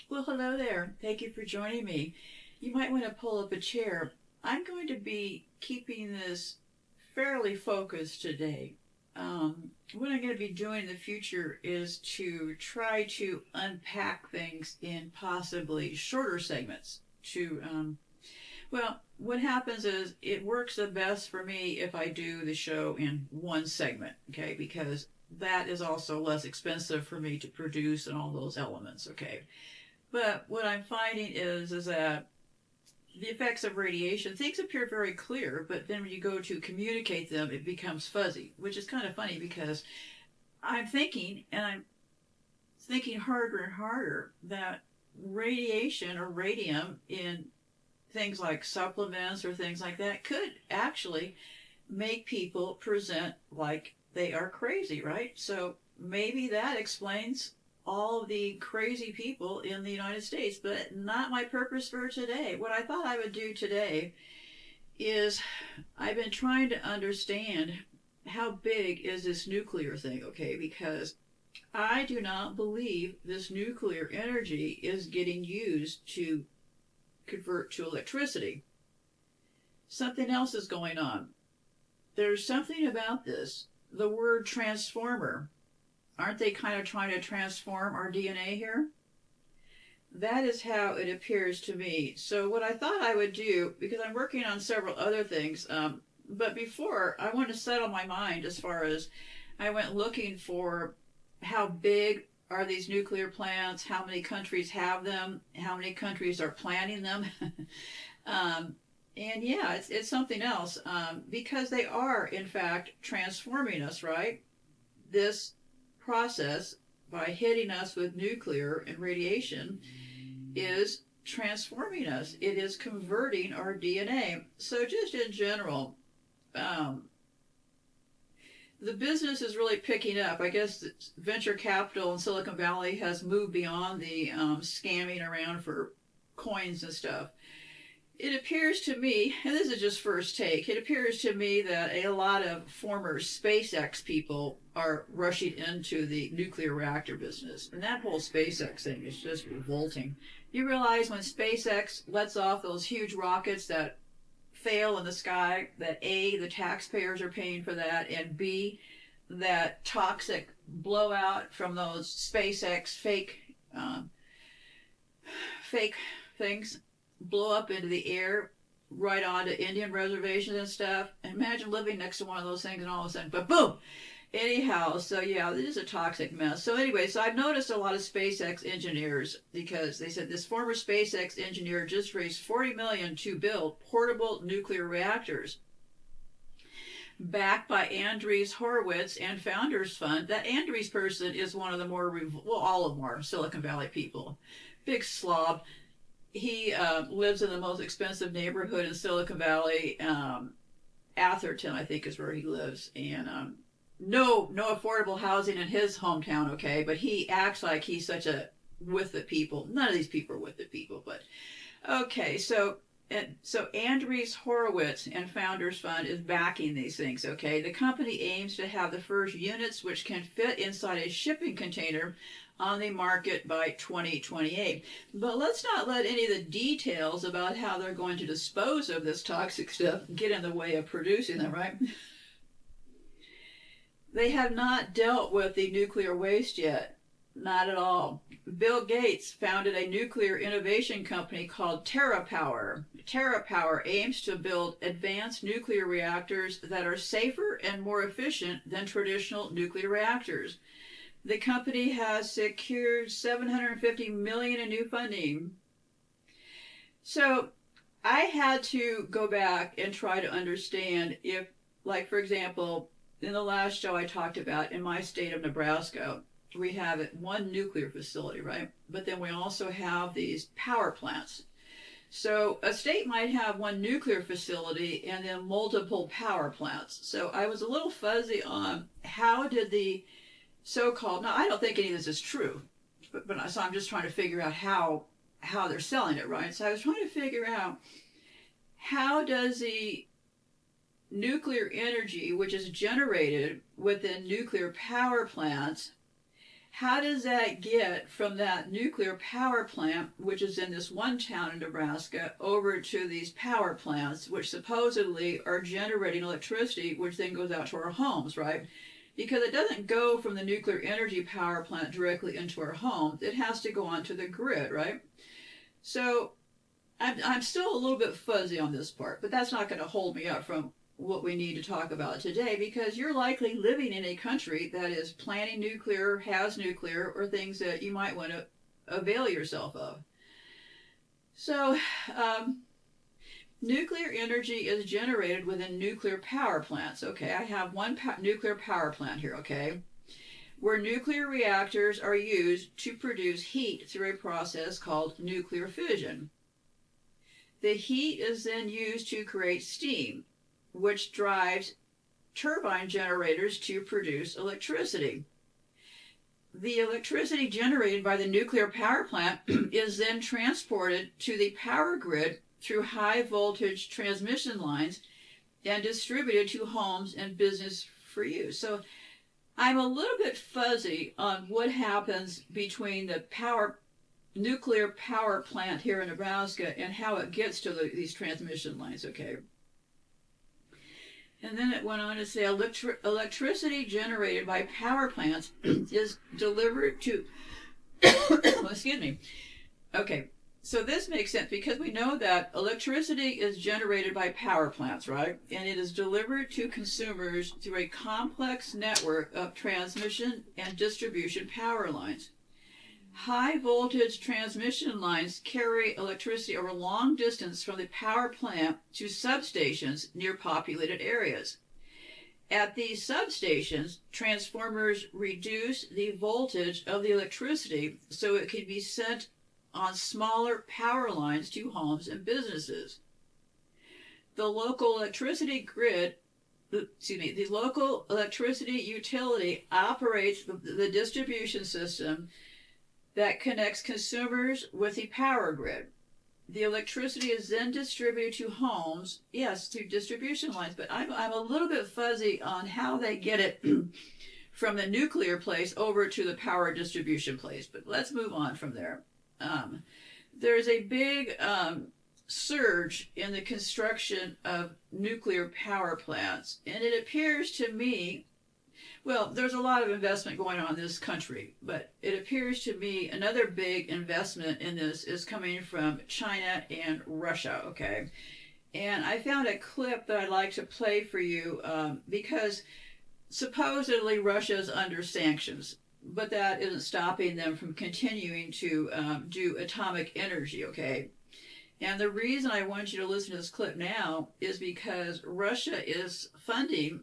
Well, hello there. Thank you for joining me. You might want to pull up a chair. I'm going to be keeping this fairly focused today. What I'm going to be doing in the future is to try to unpack things in possibly shorter segments. What happens is it works the best for me if I do the show in one segment, okay? Because that is also less expensive for me to produce and all those elements, okay? But what I'm finding is that the effects of radiation, things appear very clear, but then when you go to communicate them, it becomes fuzzy, which is kind of funny because I'm thinking harder and harder that radiation or radium in things like supplements or things like that could actually make people present like they are crazy, right? So maybe that explains all the crazy people in the United States, but not my purpose for today. What I thought I would do today is I've been trying to understand how big is this nuclear thing, okay? Because I do not believe this nuclear energy is getting used to convert to electricity. Something else is going on. There's something about this. The word transformer. Aren't they kind of trying to transform our DNA here? That is how it appears to me. So what I thought I would do, because I'm working on several other things, but before I want to settle my mind as far as I went looking for how big are these nuclear plants, how many countries have them, how many countries are planning them. And yeah, it's something else because they are, in fact, transforming us, right? This process by hitting us with nuclear and radiation is transforming us. It is converting our DNA. So just in general, the business is really picking up. I guess venture capital in Silicon Valley has moved beyond the scamming around for coins and stuff. It appears to me, and this is just first take, it appears to me that a lot of former SpaceX people are rushing into the nuclear reactor business. And that whole SpaceX thing is just revolting. You realize when SpaceX lets off those huge rockets that fail in the sky, that A, the taxpayers are paying for that, and B, that toxic blowout from those SpaceX fake things blow up into the air right onto Indian reservations and stuff. And imagine living next to one of those things and all of a sudden, but boom! Anyhow, so yeah, this is a toxic mess. So anyway, so I've noticed a lot of SpaceX engineers because they said this former SpaceX engineer just raised $40 million to build portable nuclear reactors. Backed by Andreessen Horowitz and Founders Fund. That Andreessen person is one of the more, all of them are Silicon Valley people. Big slob. He lives in the most expensive neighborhood in Silicon Valley. Atherton, I think, is where he lives. And no affordable housing in his hometown, okay? But he acts like he's such a with the people. None of these people are with the people, but okay. So Andreessen Horowitz and Founders Fund is backing these things, okay? The company aims to have the first units which can fit inside a shipping container on the market by 2028. But let's not let any of the details about how they're going to dispose of this toxic stuff get in the way of producing them, right? They have not dealt with the nuclear waste yet. Not at all. Bill Gates founded a nuclear innovation company called TerraPower. TerraPower aims to build advanced nuclear reactors that are safer and more efficient than traditional nuclear reactors. The company has secured $750 million in new funding. So I had to go back and try to understand if, like, for example, in the last show I talked about in my state of Nebraska, we have one nuclear facility, right? But then we also have these power plants. So a state might have one nuclear facility and then multiple power plants. So I was a little fuzzy on how did the so-called, now I don't think any of this is true, but so I'm just trying to figure out how they're selling it, right? So I was trying to figure out how does the nuclear energy, which is generated within nuclear power plants, How does that get from that nuclear power plant, which is in this one town in Nebraska, over to these power plants, which supposedly are generating electricity, which then goes out to our homes, right? Because it doesn't go from the nuclear energy power plant directly into our homes. It has to go onto the grid, right? So I'm still a little bit fuzzy on this part, but that's not going to hold me up from what we need to talk about today, because you're likely living in a country that is planning nuclear, has nuclear, or things that you might want to avail yourself of. So, nuclear energy is generated within nuclear power plants. Okay, I have one nuclear power plant here, okay, where nuclear reactors are used to produce heat through a process called nuclear fission. The heat is then used to create steam, which drives turbine generators to produce electricity. The electricity generated by the nuclear power plant is then transported to the power grid through high voltage transmission lines and distributed to homes and business for use. So I'm a little bit fuzzy on what happens between the nuclear power plant here in Nebraska and how it gets to these transmission lines, okay? And then it went on to say electricity generated by power plants is delivered to, excuse me. Okay, so this makes sense because we know that electricity is generated by power plants, right? And it is delivered to consumers through a complex network of transmission and distribution power lines. High voltage transmission lines carry electricity over long distance from the power plant to substations near populated areas. At these substations, transformers reduce the voltage of the electricity so it can be sent on smaller power lines to homes and businesses. The local electricity utility operates the distribution system that connects consumers with the power grid. The electricity is then distributed to homes, yes, through distribution lines, but I'm a little bit fuzzy on how they get it from the nuclear place over to the power distribution place, but let's move on from there. There's a big surge in the construction of nuclear power plants, and it appears to me, well, there's a lot of investment going on in this country, but it appears to me another big investment in this is coming from China and Russia, okay? And I found a clip that I'd like to play for you because supposedly Russia's under sanctions, but that isn't stopping them from continuing to do atomic energy, okay? And the reason I want you to listen to this clip now is because Russia is funding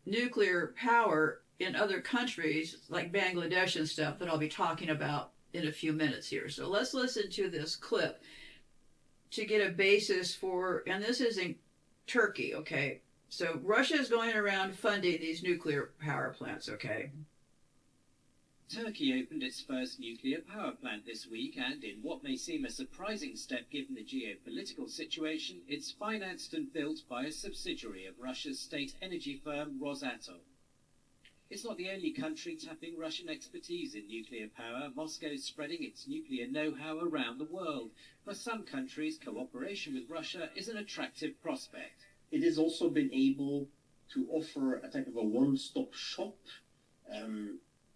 nuclear power in other countries like Bangladesh and stuff that I'll be talking about in a few minutes here. So let's listen to this clip to get a basis for, and this is in Turkey, okay? So Russia is going around funding these nuclear power plants, okay? Turkey opened its first nuclear power plant this week, and in what may seem a surprising step given the geopolitical situation, it's financed and built by a subsidiary of Russia's state energy firm Rosatom. It's not the only country tapping Russian expertise in nuclear power. Moscow's spreading its nuclear know-how around the world. For some countries, cooperation with Russia is an attractive prospect. It has also been able to offer a type of a one-stop shop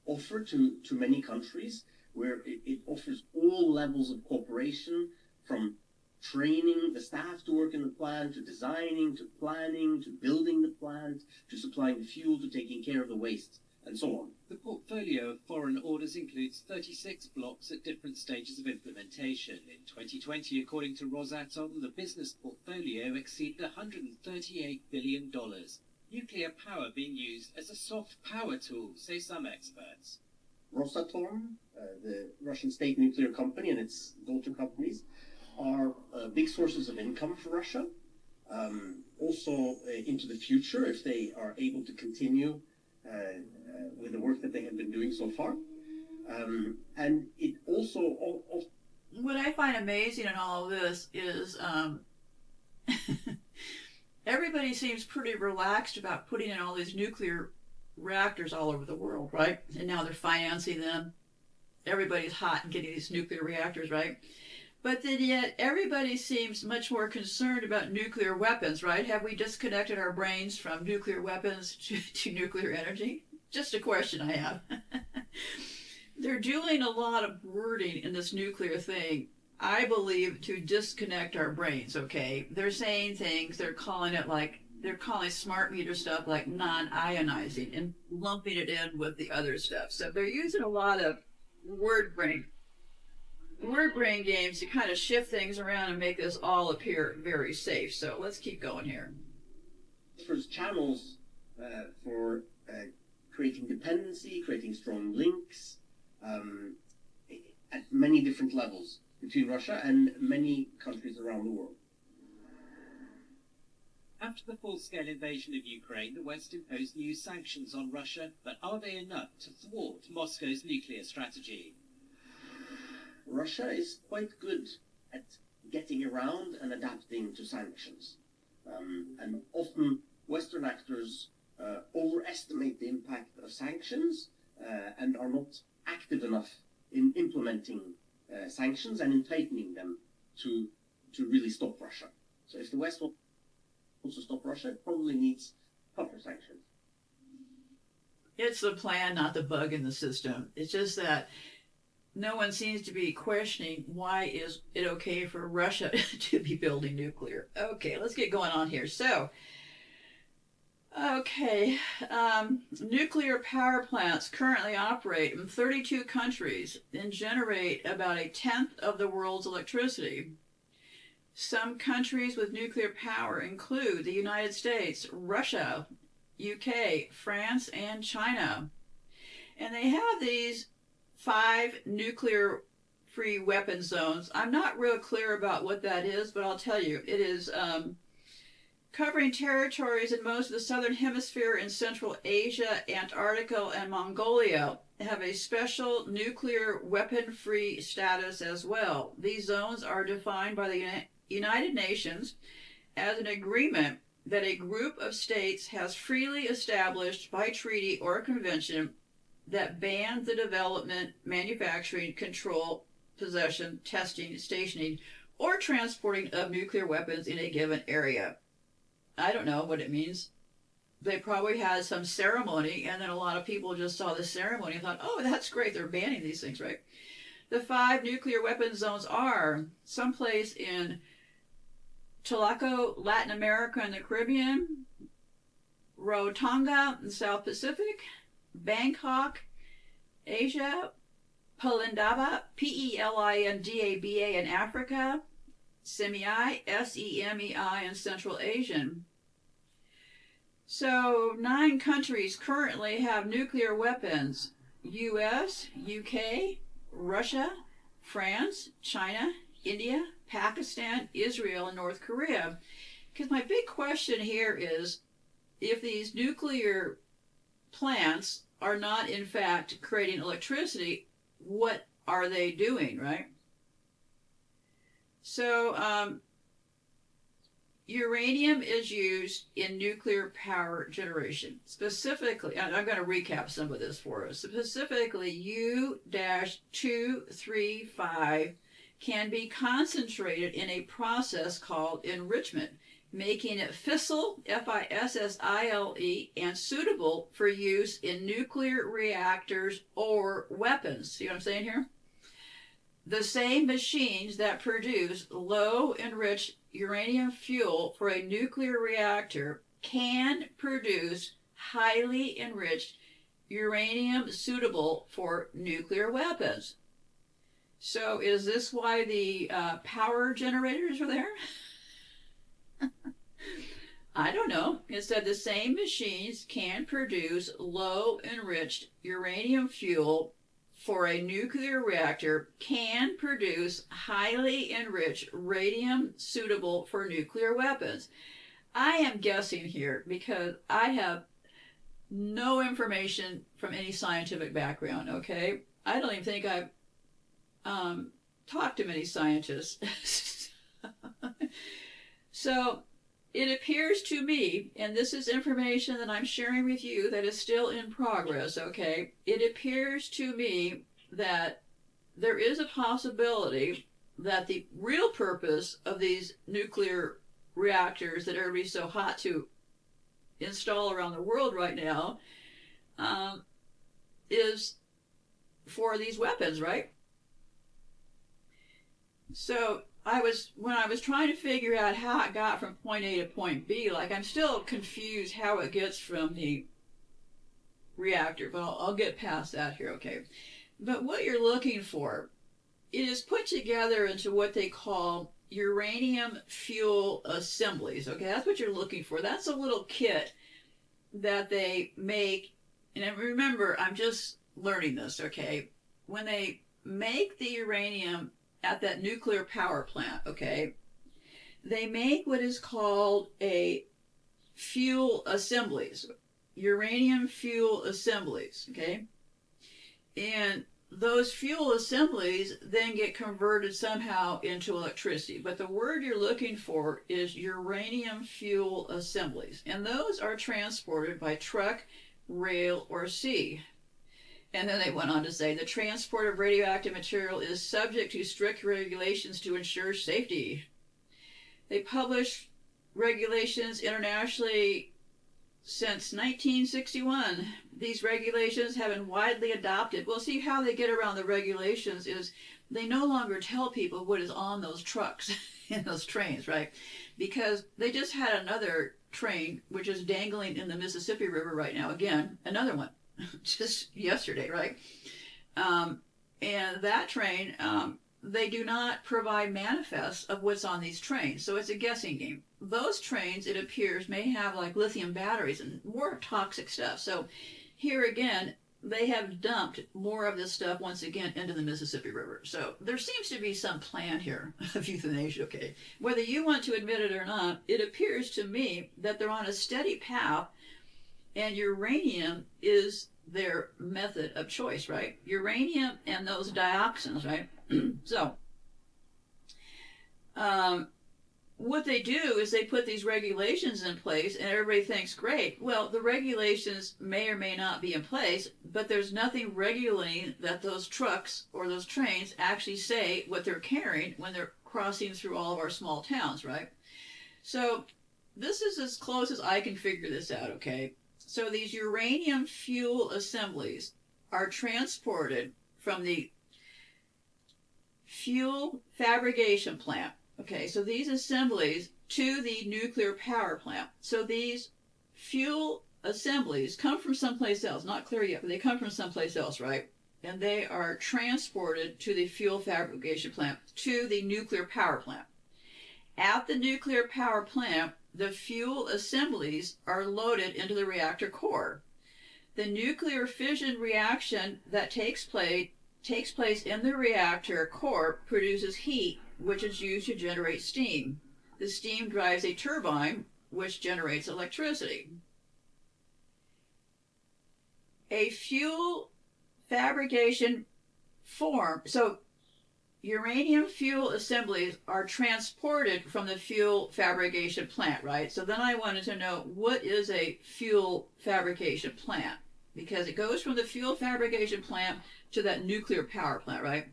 offer to many countries, where it offers all levels of cooperation, from training the staff to work in the plant, to designing, to planning, to building the plant, to supplying the fuel, to taking care of the waste, and so on. The portfolio of foreign orders includes 36 blocks at different stages of implementation. In 2020, according to Rosatom, the business portfolio exceeded $138 billion. Nuclear power being used as a soft power tool, say some experts. Rosatom, the Russian state nuclear company, and its daughter companies are big sources of income for Russia. Also into the future, if they are able to continue with the work that they have been doing so far. And it also... What I find amazing in all of this is everybody seems pretty relaxed about putting in all these nuclear reactors all over the world, right? And now they're financing them. Everybody's hot and getting these nuclear reactors, right? But then yet everybody seems much more concerned about nuclear weapons, right? Have we disconnected our brains from nuclear weapons to nuclear energy? Just a question I have. They're doing a lot of wording in this nuclear thing, I believe, to disconnect our brains, okay? They're saying things, they're calling smart meter stuff like non-ionizing and lumping it in with the other stuff. So they're using a lot of word brain games to kind of shift things around and make this all appear very safe. So let's keep going here. First channels for creating dependency, creating strong links at many different levels between Russia and many countries around the world. After the full-scale invasion of Ukraine, the West imposed new sanctions on Russia, but are they enough to thwart Moscow's nuclear strategy? Russia is quite good at getting around and adapting to sanctions. And often Western actors overestimate the impact of sanctions and are not active enough in implementing sanctions and in tightening them to really stop Russia. So if the West wants to stop Russia, it probably needs tougher sanctions. It's the plan, not the bug in the system. It's just that no one seems to be questioning why is it okay for Russia to be building nuclear. Okay, let's get going on here. So, nuclear power plants currently operate in 32 countries and generate about 1/10 of the world's electricity. Some countries with nuclear power include the United States, Russia, UK, France, and China. And they have these 5 nuclear-free weapon zones. I'm not real clear about what that is, but I'll tell you. It is covering territories in most of the southern hemisphere in Central Asia, Antarctica, and Mongolia. Have a special nuclear weapon-free status as well. These zones are defined by the United Nations as an agreement that a group of states has freely established by treaty or convention that bans the development, manufacturing, control, possession, testing, stationing, or transporting of nuclear weapons in a given area. I don't know what it means. They probably had some ceremony, and then a lot of people just saw the ceremony and thought, oh, that's great, they're banning these things, right? The 5 nuclear weapon zones are someplace in Chalaco, Latin America and the Caribbean, Rarotonga in the South Pacific, Bangkok, Asia, Pelindaba, Pelindaba in Africa, Semei, Semei in Central Asian. So 9 countries currently have nuclear weapons: US, UK, Russia, France, China, India, Pakistan, Israel, and North Korea. Because my big question here is, if these nuclear plants are not in fact creating electricity, what are they doing, right? So uranium is used in nuclear power generation. Specifically, I'm going to recap some of this for us. Specifically, U-235 can be concentrated in a process called enrichment, making it fissile, F-I-S-S-I-L-E, and suitable for use in nuclear reactors or weapons. See what I'm saying here? The same machines that produce low enriched uranium fuel for a nuclear reactor can produce highly enriched uranium suitable for nuclear weapons. So is this why the power generators are there? I don't know. It said the same machines can produce low enriched uranium fuel for a nuclear reactor, can produce highly enriched radium suitable for nuclear weapons. I am guessing here because I have no information from any scientific background, okay? I don't even think I've talked to many scientists. So it appears to me, and this is information that I'm sharing with you that is still in progress, okay? It appears to me that there is a possibility that the real purpose of these nuclear reactors that everybody's so hot to install around the world right now is for these weapons, right? So when I was trying to figure out how it got from point A to point B, like I'm still confused how it gets from the reactor, but I'll get past that here, okay? But what you're looking for, it is put together into what they call uranium fuel assemblies, okay? That's what you're looking for. That's a little kit that they make, and remember, I'm just learning this, okay? When they make the uranium at that nuclear power plant, okay, they make what is called a fuel assemblies, uranium fuel assemblies, okay? And those fuel assemblies then get converted somehow into electricity. But the word you're looking for is uranium fuel assemblies. And those are transported by truck, rail, or sea. And then they went on to say the transport of radioactive material is subject to strict regulations to ensure safety. They publish regulations internationally since 1961. These regulations have been widely adopted. Well, see how they get around the regulations is they no longer tell people what is on those trucks and those trains, right? Because they just had another train which is dangling in the Mississippi River right now. Again, another one. Just yesterday, right? And that train, they do not provide manifests of what's on these trains, so it's a guessing game. Those trains, it appears, may have like lithium batteries and more toxic stuff. So here again, they have dumped more of this stuff once again into the Mississippi River. So there seems to be some plan here of euthanasia, okay? Whether you want to admit it or not, it appears to me that they're on a steady path. And uranium is their method of choice, right? Uranium and those dioxins, right? So, what they do is they put these regulations in place and everybody thinks, great. Well, the regulations may or may not be in place, but there's nothing regulating that those trucks or those trains actually say what they're carrying when they're crossing through all of our small towns, right? So, this is as close as I can figure this out, okay? So these uranium fuel assemblies are transported from the fuel fabrication plant. Okay, so these assemblies to the nuclear power plant. So these fuel assemblies come from someplace else. Not clear yet, but they come from someplace else, right? And they are transported to the fuel fabrication plant, to the nuclear power plant. At the nuclear power plant, the fuel assemblies are loaded into the reactor core. The nuclear fission reaction that takes place in the reactor core produces heat, which is used to generate steam. The steam drives a turbine, which generates electricity. A fuel fabrication form, so uranium fuel assemblies are transported from the fuel fabrication plant, right? So then I wanted to know, what is a fuel fabrication plant? Because it goes from the fuel fabrication plant to that nuclear power plant, right?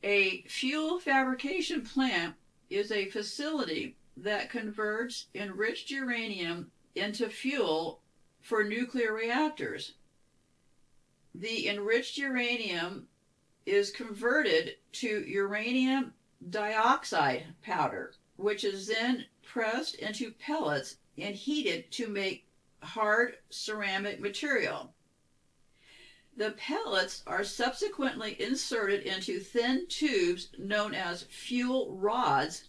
A fuel fabrication plant is a facility that converts enriched uranium into fuel for nuclear reactors. The enriched uranium is converted to uranium dioxide powder, which is then pressed into pellets and heated to make hard ceramic material. The pellets are subsequently inserted into thin tubes known as fuel rods,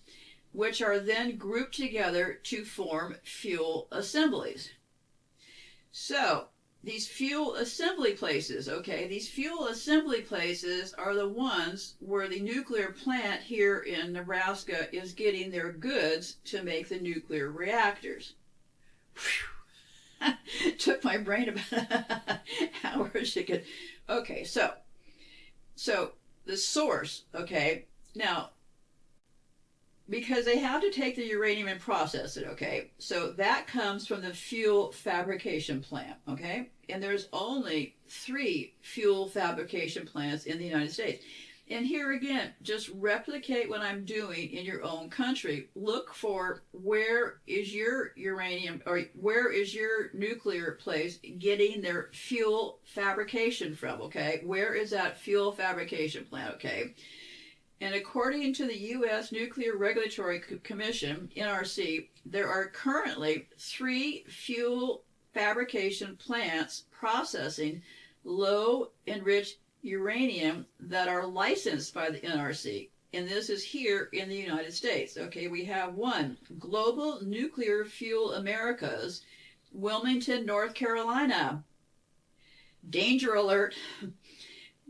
which are then grouped together to form fuel assemblies. So, these fuel assembly places, okay, these fuel assembly places are the ones where the nuclear plant here in Nebraska is getting their goods to make the nuclear reactors. Took my brain about hours to get. Okay, so the source, okay, now because they have to take the uranium and process it, okay? So that comes from the fuel fabrication plant, okay? And there's only 3 fuel fabrication plants in the United States. And here again, just replicate what I'm doing in your own country. Look for where is your uranium or where is your nuclear place getting their fuel fabrication from, okay? Where is that fuel fabrication plant, okay? And according to the U.S. Nuclear Regulatory Commission, NRC, there are currently 3 fuel fabrication plants processing low enriched uranium that are licensed by the NRC. And this is here in the United States. Okay, we have 1, Global Nuclear Fuel Americas, Wilmington, North Carolina. Danger alert.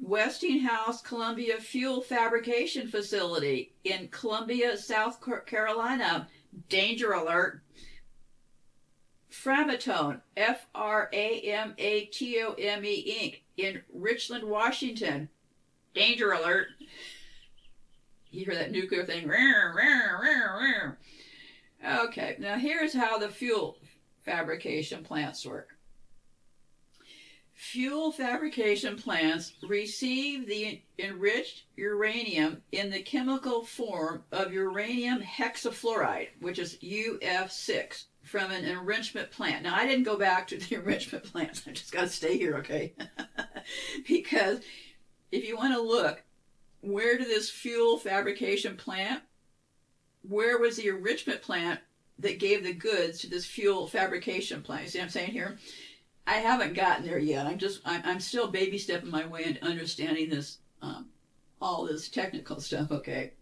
Westinghouse Columbia Fuel Fabrication Facility in Columbia, South Carolina. Danger alert. Framatome, Framatome Inc. in Richland, Washington. Danger alert. You hear that nuclear thing? Okay, now here's how the fuel fabrication plants work. Fuel fabrication plants receive the enriched uranium in the chemical form of uranium hexafluoride, which is UF6, from an enrichment plant. Now, I didn't go back to the enrichment plants. I just got to stay here, okay? Because if you want to look, where did this fuel fabrication plant, where was the enrichment plant that gave the goods to this fuel fabrication plant? You see what I'm saying here? I haven't gotten there yet. I'm still baby stepping my way into understanding this, all this technical stuff, okay?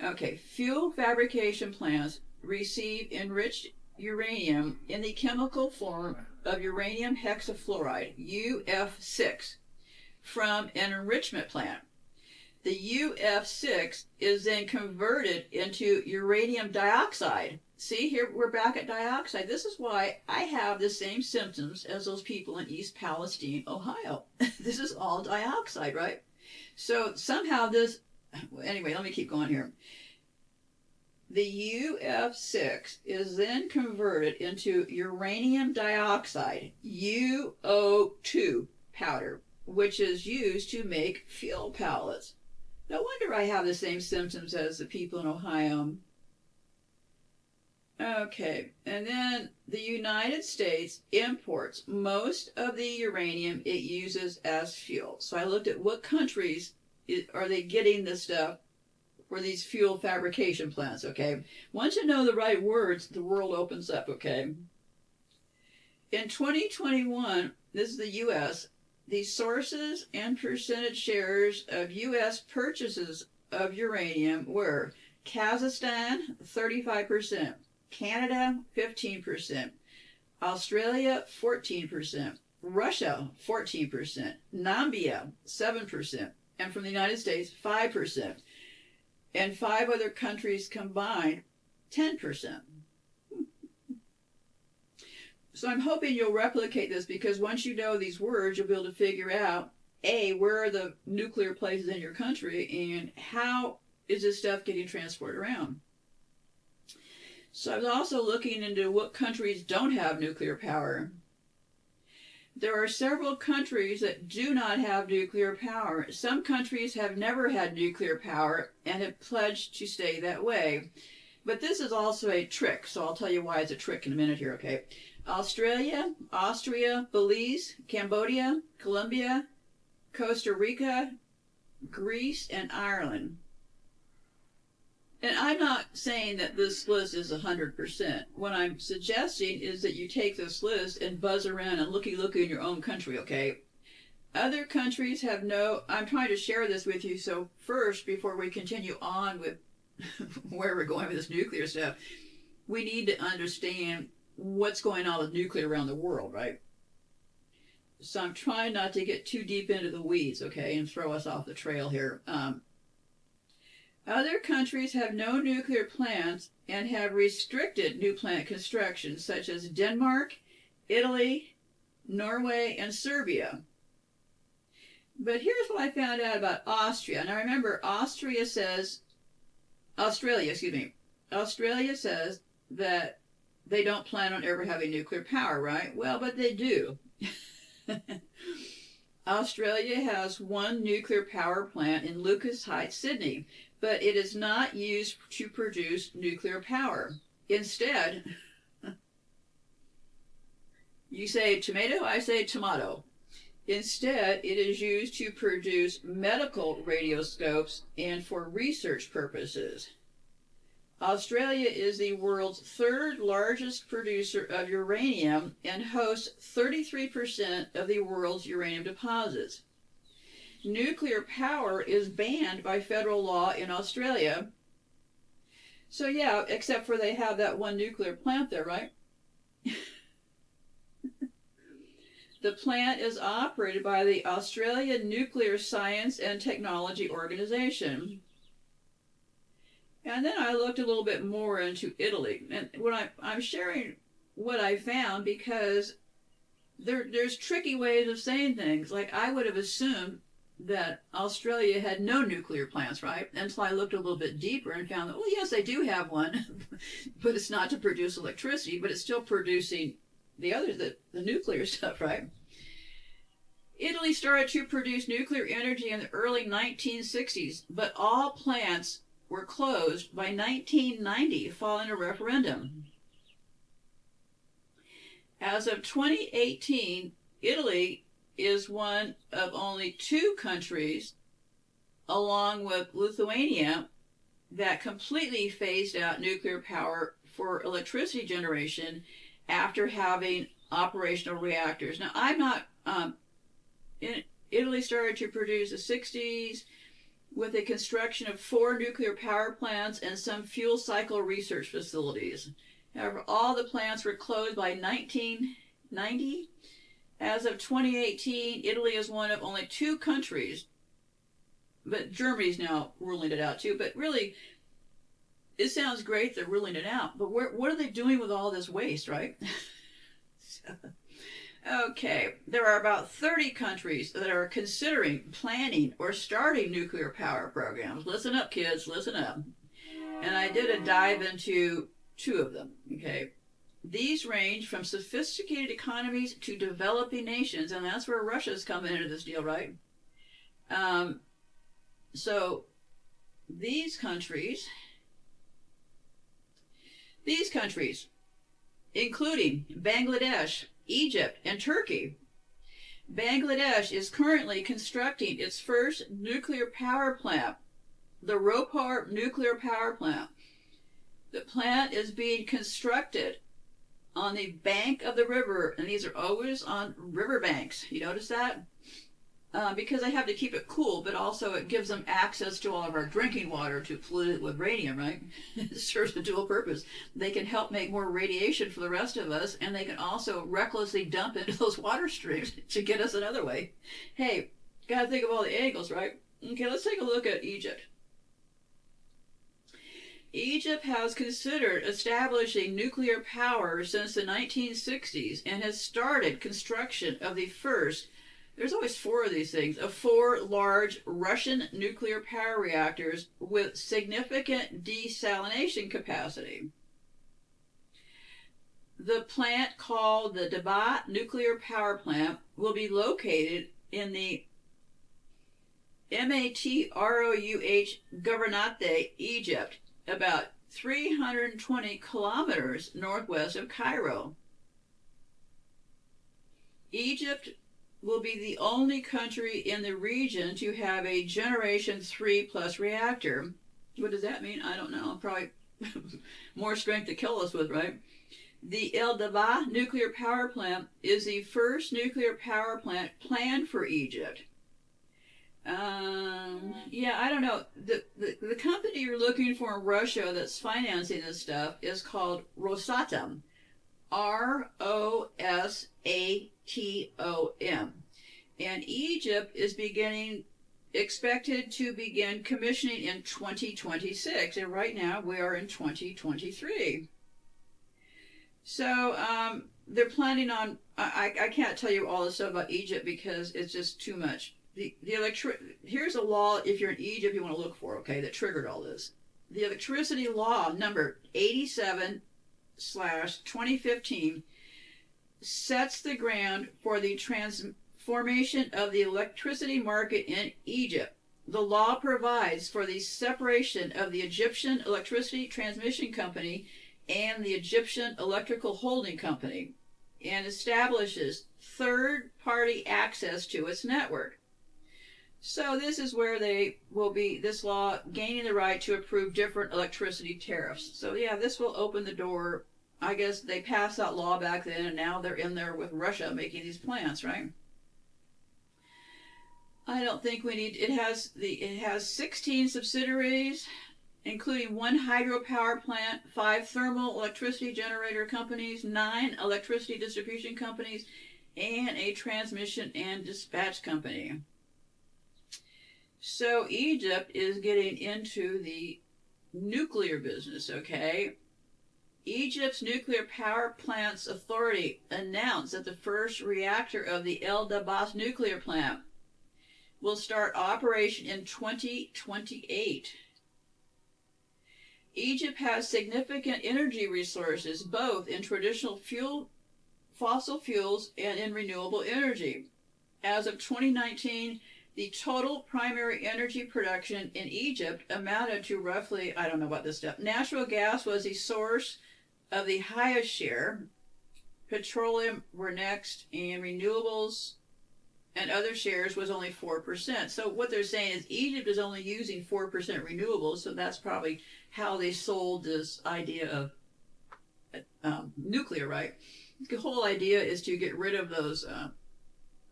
Okay, fuel fabrication plants receive enriched uranium in the chemical form of uranium hexafluoride, UF6, from an enrichment plant. The UF6 is then converted into uranium dioxide. See, here we're back at dioxide. This is why I have the same symptoms as those people in East Palestine, Ohio. This is all dioxide, right? So somehow this, anyway, let me keep going here. The UF6 is then converted into uranium dioxide, UO2 powder, which is used to make fuel pellets. No wonder I have the same symptoms as the people in Ohio. Okay, and then the United States imports most of the uranium it uses as fuel. So I looked at what countries are they getting this stuff for these fuel fabrication plants, okay? Once you know the right words, the world opens up, okay? In 2021, this is the U.S., the sources and percentage shares of U.S. purchases of uranium were Kazakhstan, 35%, Canada, 15%, Australia, 14%, Russia, 14%, Namibia, 7%, and from the United States, 5%, and 5 other countries combined, 10%. So I'm hoping you'll replicate this, because once you know these words, you'll be able to figure out, A, where are the nuclear places in your country, and how is this stuff getting transported around. So I was also looking into what countries don't have nuclear power. There are several countries that do not have nuclear power. Some countries have never had nuclear power and have pledged to stay that way. But this is also a trick, so I'll tell you why it's a trick in a minute here, okay? Australia, Austria, Belize, Cambodia, Colombia, Costa Rica, Greece, and Ireland. And I'm not saying that this list is 100%. What I'm suggesting is that you take this list and buzz around and looky in your own country, okay? Other countries have no... I'm trying to share this with you, so first, before we continue on with where we're going with this nuclear stuff, we need to understand what's going on with nuclear around the world, right? So I'm trying not to get too deep into the weeds, okay, and throw us off the trail here. Other countries have no nuclear plants and have restricted new plant construction, such as Denmark, Italy, Norway, and Serbia. But here's what I found out about Austria. Now remember, Austria says Australia, excuse me. Australia says that they don't plan on ever having nuclear power, right? Well, but they do. Australia has one nuclear power plant in Lucas Heights, Sydney, but it is not used to produce nuclear power. Instead, you say tomato, I say tomato. Instead, it is used to produce medical radioscopes and for research purposes. Australia is the world's third largest producer of uranium and hosts 33% of the world's uranium deposits. Nuclear power is banned by federal law in Australia. So yeah, except for they have that one nuclear plant there, right? The plant is operated by the Australian Nuclear Science and Technology Organization. And then I looked a little bit more into Italy. And when I'm sharing what I found because there's tricky ways of saying things. Like I would have assumed that Australia had no nuclear plants, right? Until I looked a little bit deeper and found that, well, yes, they do have one, but it's not to produce electricity, but it's still producing the nuclear stuff, right? Italy started to produce nuclear energy in the early 1960s, but all plants were closed by 1990 following a referendum. As of 2018, Italy is one of only 2 countries, along with Lithuania, that completely phased out nuclear power for electricity generation after having operational reactors. Now, I'm not... Italy started to produce in the 60s with the construction of 4 nuclear power plants and some fuel cycle research facilities. However, all the plants were closed by 1990. As of 2018, Italy is one of only 2 countries, but Germany's now ruling it out too. But really, it sounds great they're ruling it out, but what are they doing with all this waste, right? Okay, there are about 30 countries that are considering, planning, or starting nuclear power programs. Listen up, kids, listen up. And I did a dive into 2 of them, okay? These range from sophisticated economies to developing nations, and that's where Russia's coming into this deal, right? So these countries, including Bangladesh, Egypt, and Turkey. Bangladesh is currently constructing its first nuclear power plant, the Ropar nuclear power plant. The plant is being constructed on the bank of the river, and these are always on river banks. You notice that? Because they have to keep it cool, but also it gives them access to all of our drinking water to pollute it with radium, right? It serves a dual purpose. They can help make more radiation for the rest of us, and they can also recklessly dump into those water streams to get us another way. Hey, gotta think of all the angles, right? Okay, let's take a look at Egypt. Egypt has considered establishing nuclear power since the 1960s and has started construction of the first, there's always 4 of these things, of 4 large Russian nuclear power reactors with significant desalination capacity. The plant called the Daba Nuclear Power Plant will be located in the Matrouh Gouvernate, Egypt, about 320 kilometers northwest of Cairo. Egypt will be the only country in the region to have a Generation 3+ reactor. What does that mean? I don't know. Probably more strength to kill us with, right? The El Daba nuclear power plant is the first nuclear power plant planned for Egypt. Yeah, I don't know. The company you're looking for in Russia that's financing this stuff is called Rosatom. Rosatom. And Egypt is expected to begin commissioning in 2026. And right now we are in 2023. So they're planning on, I can't tell you all this stuff about Egypt because it's just too much. Here's a law, if you're in Egypt, you want to look for, okay, that triggered all this. the electricity law number 87/2015 sets the ground for the transformation of the electricity market in Egypt. The law provides for the separation of the Egyptian Electricity Transmission Company and the Egyptian Electrical Holding Company and establishes third-party access to its network. So this is where they will be, this law gaining the right to approve different electricity tariffs. So yeah, this will open the door. I guess they passed that law back then, and now they're in there with Russia making these plants, right? I don't think we need, it has 16 subsidiaries, including 1 hydropower plant, 5 thermal electricity generator companies, 9 electricity distribution companies, and a transmission and dispatch company. So Egypt is getting into the nuclear business, okay? Egypt's Nuclear Power Plants Authority announced that the first reactor of the El Dabas nuclear plant will start operation in 2028. Egypt has significant energy resources, both in traditional fossil fuels and in renewable energy. As of 2019, the total primary energy production in Egypt amounted to roughly, I don't know about this stuff. Natural gas was the source of the highest share. Petroleum were next, and renewables and other shares was only 4%. So what they're saying is Egypt is only using 4% renewables, so that's probably how they sold this idea of nuclear, right? The whole idea is to get rid of those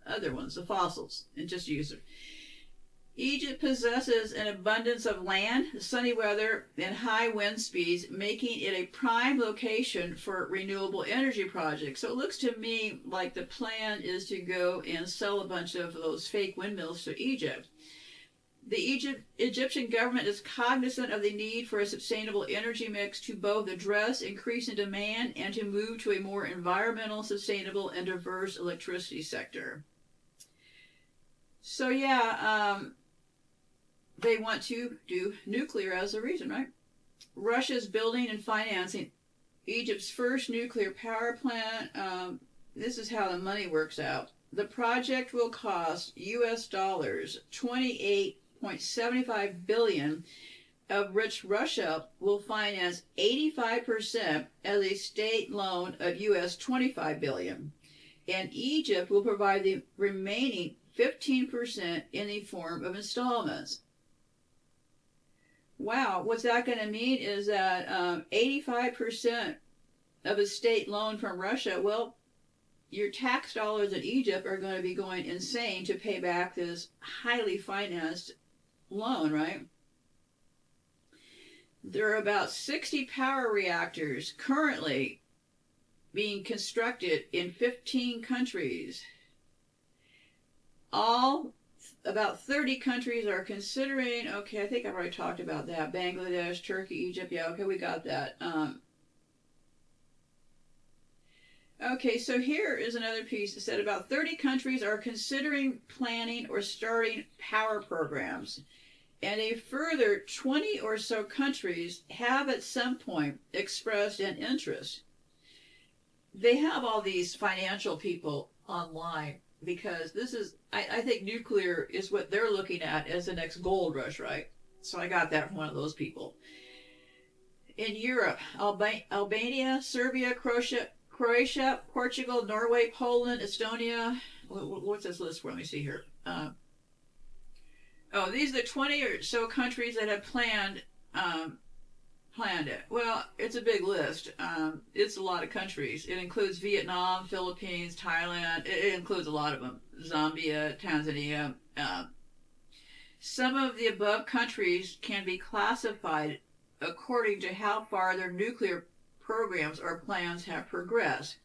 other ones, the fossils, and just use them. Egypt possesses an abundance of land, sunny weather, and high wind speeds, making it a prime location for renewable energy projects. So it looks to me like the plan is to go and sell a bunch of those fake windmills to Egypt. The Egyptian government is cognizant of the need for a sustainable energy mix to both address increasing demand and to move to a more environmental, sustainable, and diverse electricity sector. So yeah, they want to do nuclear as a reason, right? Russia's building and financing Egypt's first nuclear power plant. This is how the money works out. The project will cost US dollars 28.75 billion, of which Russia will finance 85% as a state loan of US 25 billion, and Egypt will provide the remaining 15% in the form of installments. Wow, what's that going to mean is that 85% of a state loan from Russia, well, your tax dollars in Egypt are going to be going insane to pay back this highly financed loan, right? There are about 60 power reactors currently being constructed in 15 countries. About 30 countries are considering, okay, I think I've already talked about that. Bangladesh, Turkey, Egypt, yeah, okay, we got that. Okay, so here is another piece that said about 30 countries are considering planning or starting power programs. And a further 20 or so countries have at some point expressed an interest. They have all these financial people online because this is, I think nuclear is what they're looking at as the next gold rush, right? So I got that from one of those people. In Europe, Albania, Serbia, Croatia, Portugal, Norway, Poland, Estonia. What's this list for? Let me see here. These are the 20 or so countries that have planned it. Well, it's a big list. It's a lot of countries. It includes Vietnam, Philippines, Thailand. It includes a lot of them. Zambia, Tanzania. Some of the above countries can be classified according to how far their nuclear programs or plans have progressed.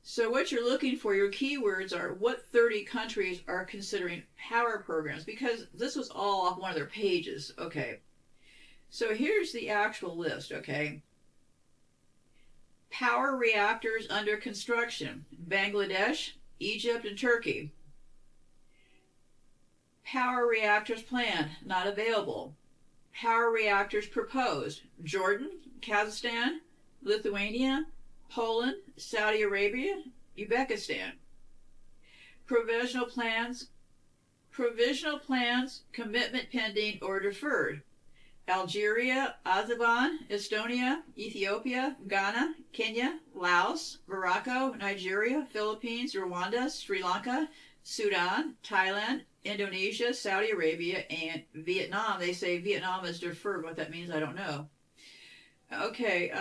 So what you're looking for, your keywords are what 30 countries are considering power programs, because this was all off one of their pages. Okay. So here's the actual list, okay? Power reactors under construction: Bangladesh, Egypt, and Turkey. Power reactors planned, not available: power reactors proposed: Jordan, Kazakhstan, Lithuania, Poland, Saudi Arabia, Uzbekistan. Provisional plans, commitment pending or deferred: Algeria, Azerbaijan, Estonia, Ethiopia, Ghana, Kenya, Laos, Morocco, Nigeria, Philippines, Rwanda, Sri Lanka, Sudan, Thailand, Indonesia, Saudi Arabia, and Vietnam. They say Vietnam is deferred. What that means, I don't know. Okay,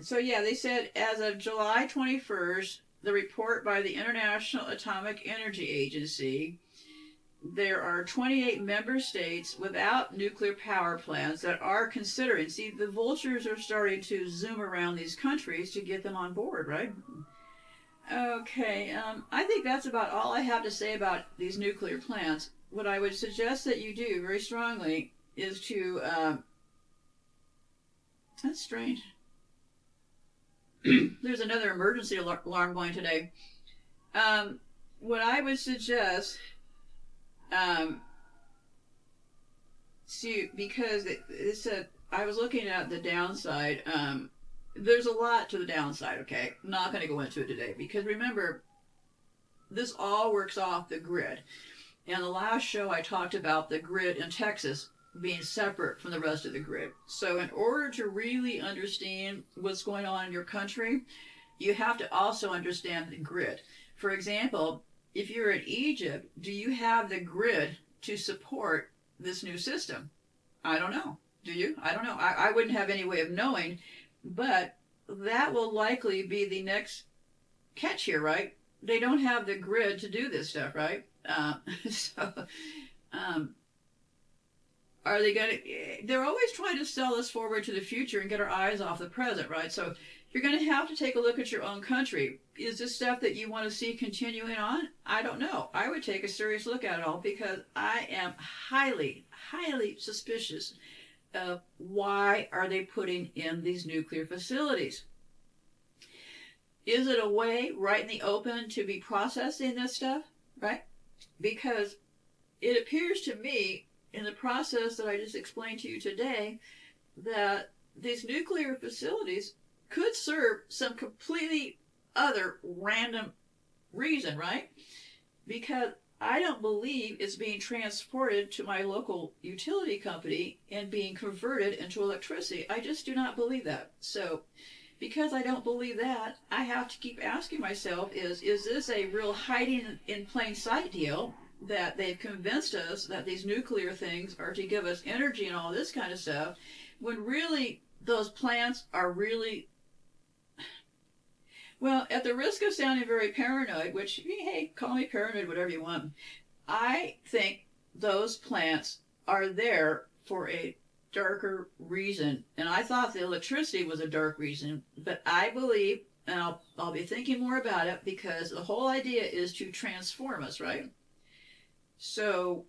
so yeah, they said as of July 21st, the report by the International Atomic Energy Agency, there are 28 member states without nuclear power plants that are considering. See, the vultures are starting to zoom around these countries to get them on board, right? Okay, I think that's about all I have to say about these nuclear plants. What I would suggest that you do very strongly is to, that's strange. There's another emergency alarm going today. What I would suggest, see, because it said, I was looking at the downside. There's a lot to the downside, okay? I'm not going to go into it today because remember, this all works off the grid. In the last show, I talked about the grid in Texas being separate from the rest of the grid. So in order to really understand what's going on in your country, you have to also understand the grid. For example, if you're in Egypt, do you have the grid to support this new system? I don't know. Do you? I don't know. I wouldn't have any way of knowing, but that will likely be the next catch here, right? They don't have the grid to do this stuff, right? Are they going to, they're always trying to sell us forward to the future and get our eyes off the present, right? So you're going to have to take a look at your own country. Is this stuff that you want to see continuing on? I don't know. I would take a serious look at it all because I am highly, highly suspicious of why are they putting in these nuclear facilities. Is it a way right in the open to be processing this stuff, right? Because it appears to me in the process that I just explained to you today that these nuclear facilities could serve some completely other random reason, right? Because I don't believe it's being transported to my local utility company and being converted into electricity. I just do not believe that. So because I don't believe that, I have to keep asking myself, is this a real hiding in plain sight deal that they've convinced us that these nuclear things are to give us energy and all this kind of stuff, when really those plants are really, well, at the risk of sounding very paranoid, which, hey, call me paranoid, whatever you want, I think those plants are there for a darker reason. And I thought the electricity was a dark reason, but I believe, and I'll be thinking more about it, because the whole idea is to transform us, right? So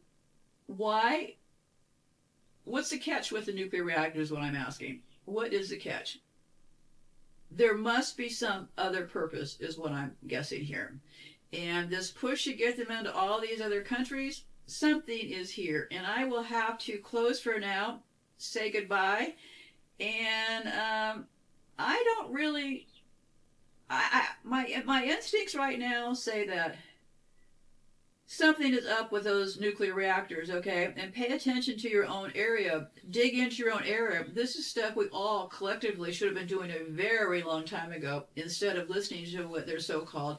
what's the catch with the nuclear reactors, what I'm asking? What is the catch? There must be some other purpose, is what I'm guessing here. And this push to get them into all these other countries, something is here. And I will have to close for now, say goodbye. And I don't really, my instincts right now say that something is up with those nuclear reactors, okay? And pay attention to your own area. Dig into your own area. This is stuff we all collectively should have been doing a very long time ago instead of listening to what their so-called